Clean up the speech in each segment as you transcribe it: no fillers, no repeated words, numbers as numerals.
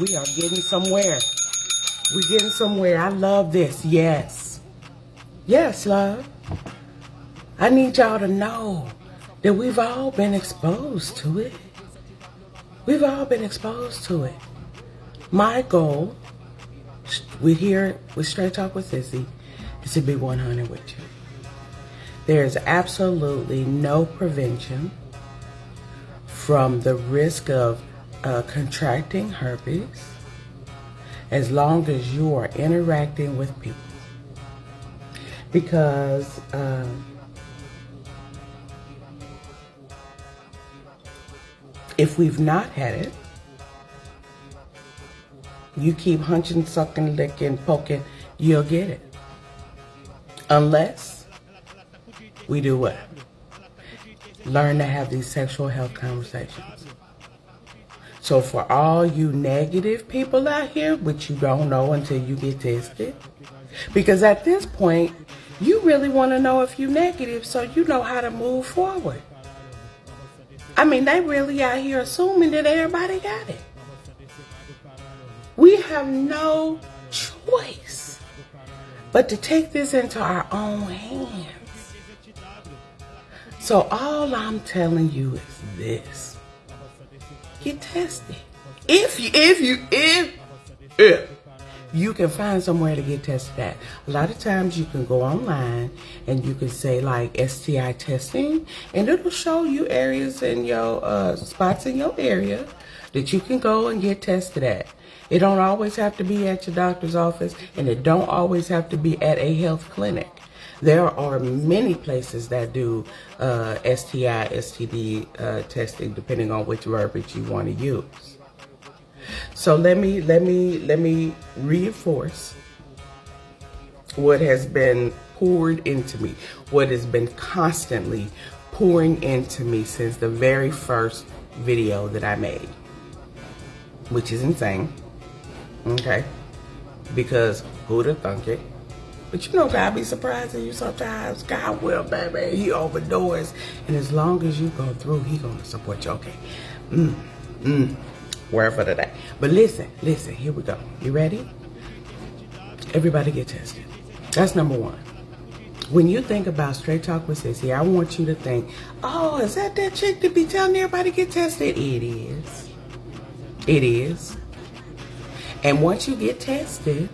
We are getting somewhere. We're getting somewhere. I love this. Yes. Yes, love. I need y'all to know that we've all been exposed to it. We've all been exposed to it. My goal, with Straight Talk with Sissy, is to be 100 with you. There's absolutely no prevention from the risk of contracting herpes as long as you are interacting with people. Because if we've not had it, you keep hunching, sucking, licking, poking, you'll get it. Unless we do what? Learn to have these sexual health conversations. So for all you negative people out here, which you don't know until you get tested, because at this point, you really want to know if you're negative so you know how to move forward. I mean, they really out here assuming that everybody got it. We have no choice but to take this into our own hands. So all I'm telling you is this. Get tested. If you can find somewhere to get tested at. A lot of times you can go online and you can say like STI testing, and it'll show you areas in your spots in your area that you can go and get tested at. It don't always have to be at your doctor's office, and it don't always have to be at a health clinic. There are many places that do STI, STD testing, depending on which verbiage you want to use. So let me reinforce what has been poured into me, what has been constantly pouring into me since the very first video that I made, which is insane. Okay, because who'd have thunk it? But you know, God be surprising you sometimes. God will, baby. He open doors, and as long as you go through, He gonna support you. Okay. Word for today. But listen, here we go. You ready? Everybody get tested. That's number one. When you think about Straight Talk with Sissy, I want you to think, oh, is that chick that be telling everybody get tested? It is. It is. And once you get tested,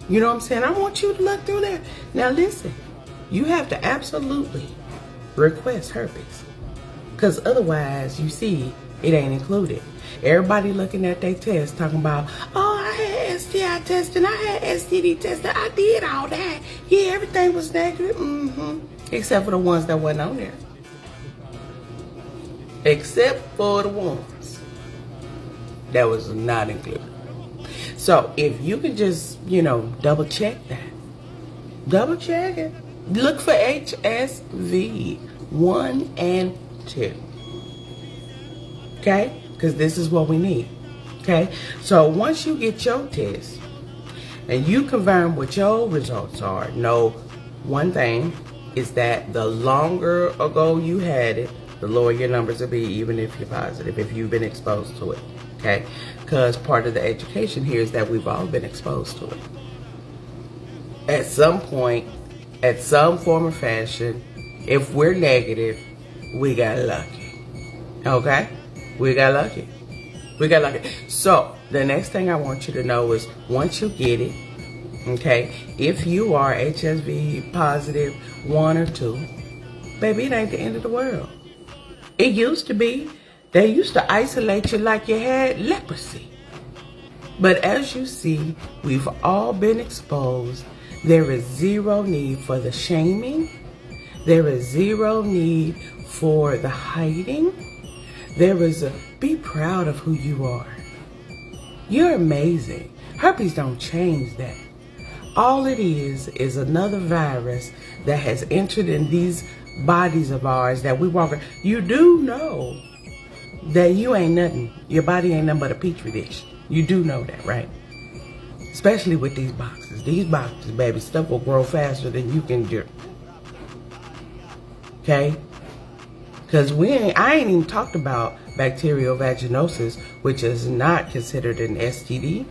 you know what I'm saying? I want you to look through there. Now listen, you have to absolutely request herpes. Because otherwise, you see, it ain't included. Everybody looking at their test talking about, oh, I had STI testing, I had STD testing, I did all that. Yeah, everything was negative. Except for the ones that wasn't on there. Except for the ones that was not included. So if you can just, double check that. Double check it. Look for HSV 1 and 2. Okay? Because this is what we need. Okay? So once you get your test and you confirm what your results are, know one thing is that the longer ago you had it, the lower your numbers will be, even if you're positive, if you've been exposed to it. Okay? Because part of the education here is that we've all been exposed to it. At some point, at some form or fashion, if we're negative, we got lucky. Okay? We got lucky. We got lucky. So, the next thing I want you to know is once you get it, okay, if you are HSV positive 1 or 2, baby, it ain't the end of the world. It used to be. They used to isolate you like you had leprosy. But as you see, we've all been exposed. There is zero need for the shaming. There is zero need for the hiding. There is be proud of who you are. You're amazing. Herpes don't change that. All it is another virus that has entered in these bodies of ours that we walk around. You do know that you ain't nothing. Your body ain't nothing but a petri dish. You do know that, right? Especially with these boxes. These boxes, baby, stuff will grow faster than you can do. Okay? Because I ain't even talked about bacterial vaginosis, which is not considered an STD.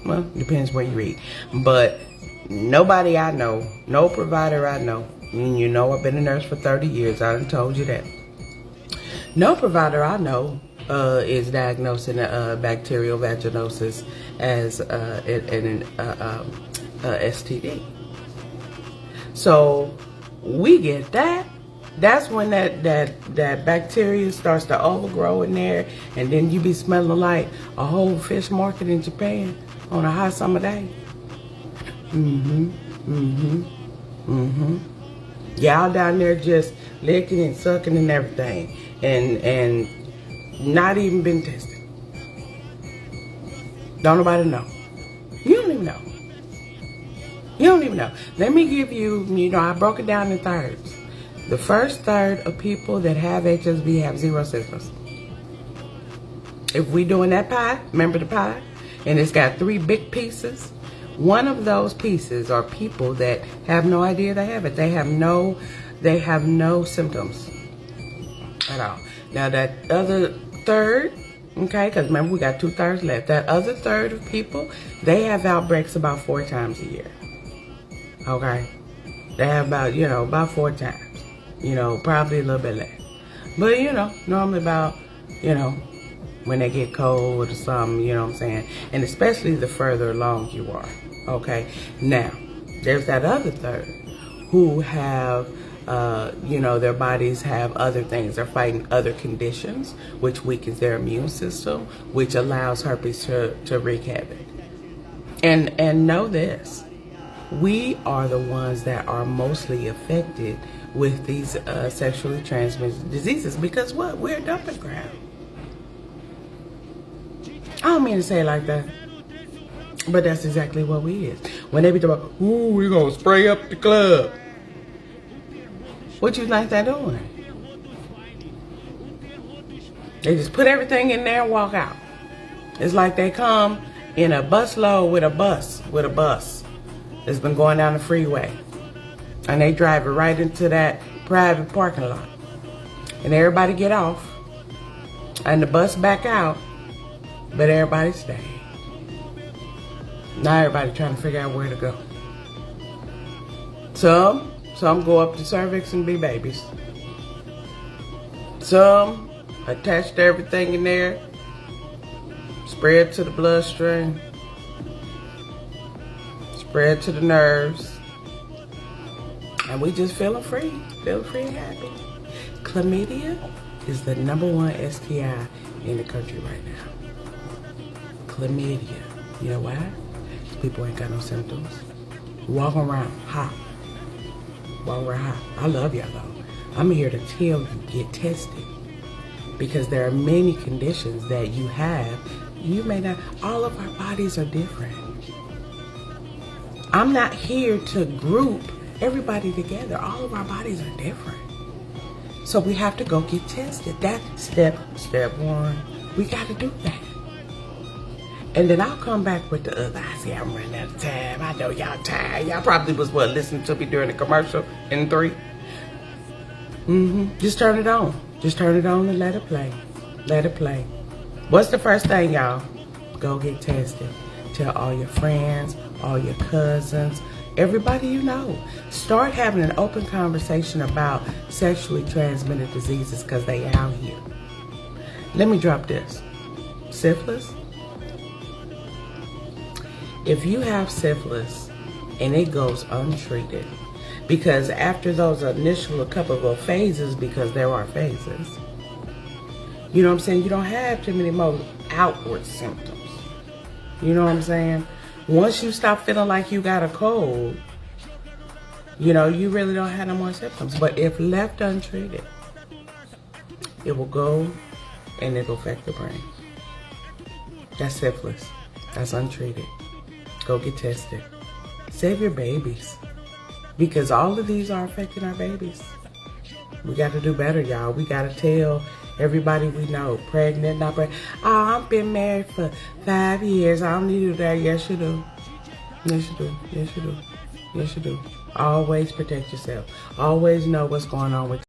Well, depends where you read. But nobody I know, no provider I know, and you know I've been a nurse for 30 years, I done told you that. No provider I know is diagnosing bacterial vaginosis as an STD. So we get that. That's when that bacteria starts to overgrow in there, and then you be smelling like a whole fish market in Japan on a hot summer day. Y'all down there just licking and sucking and everything, and not even been tested. Don't nobody know. You don't even know. You don't even know. Let me give you, I broke it down in thirds. The first third of people that have HSV have 0 symptoms. If we doing that pie, remember the pie? And it's got 3 big pieces. One of those pieces are people that have no idea they have it. They have no symptoms at all. Now that other third, okay, because remember we got 2/3 left. That other third of people, they have outbreaks about 4 times a year. Okay? They have about 4 times. Probably a little bit less. But, normally about, when they get cold or something, you know what I'm saying? And especially the further along you are, okay? Now, there's that other third who have, their bodies have other things. They're fighting other conditions, which weakens their immune system, which allows herpes to wreak havoc. And know this, we are the ones that are mostly affected with these sexually transmitted diseases because what? We're a dumping ground. I don't mean to say it like that, but that's exactly what we is. When they be talking about, ooh, we're going to spray up the club. What you think they're doing? They just put everything in there and walk out. It's like they come in a busload with a bus that's been going down the freeway. And they drive it right into that private parking lot. And everybody get off. And the bus back out. But everybody stay. Now everybody trying to figure out where to go. Some go up to cervix and be babies. Some attach to everything in there. Spread to the bloodstream. Spread to the nerves. And we just feeling free and happy. Chlamydia is the #1 STI in the country right now. Chlamydia. You know why? People ain't got no symptoms. Walking around hot. I love y'all though. I'm here to tell you, get tested. Because there are many conditions that you have. You may not, all of our bodies are different. I'm not here to group everybody together. All of our bodies are different. So we have to go get tested. That's step 1. We got to do that. And then I'll come back with the other. I see I'm running out of time. I know y'all tired. Y'all probably was listening to me during the commercial in 3. Just turn it on. Just turn it on and let it play. Let it play. What's the first thing, y'all? Go get tested. Tell all your friends, all your cousins, everybody you know. Start having an open conversation about sexually transmitted diseases because they out here. Let me drop this. Syphilis. If you have syphilis and it goes untreated, because after those initial couple of phases, because there are phases, you know what I'm saying? You don't have too many more outward symptoms. You know what I'm saying? Once you stop feeling like you got a cold, you really don't have no more symptoms. But if left untreated, it will go and it'll affect the brain. That's syphilis. That's untreated. Go get tested. Save your babies. Because all of these are affecting our babies. We got to do better, y'all. We got to tell everybody we know, pregnant, not pregnant. Oh, I've been married for 5 years. I don't need to do that. Yes, you do. Yes, you do. Yes, you do. Yes, you do. Always protect yourself. Always know what's going on with you.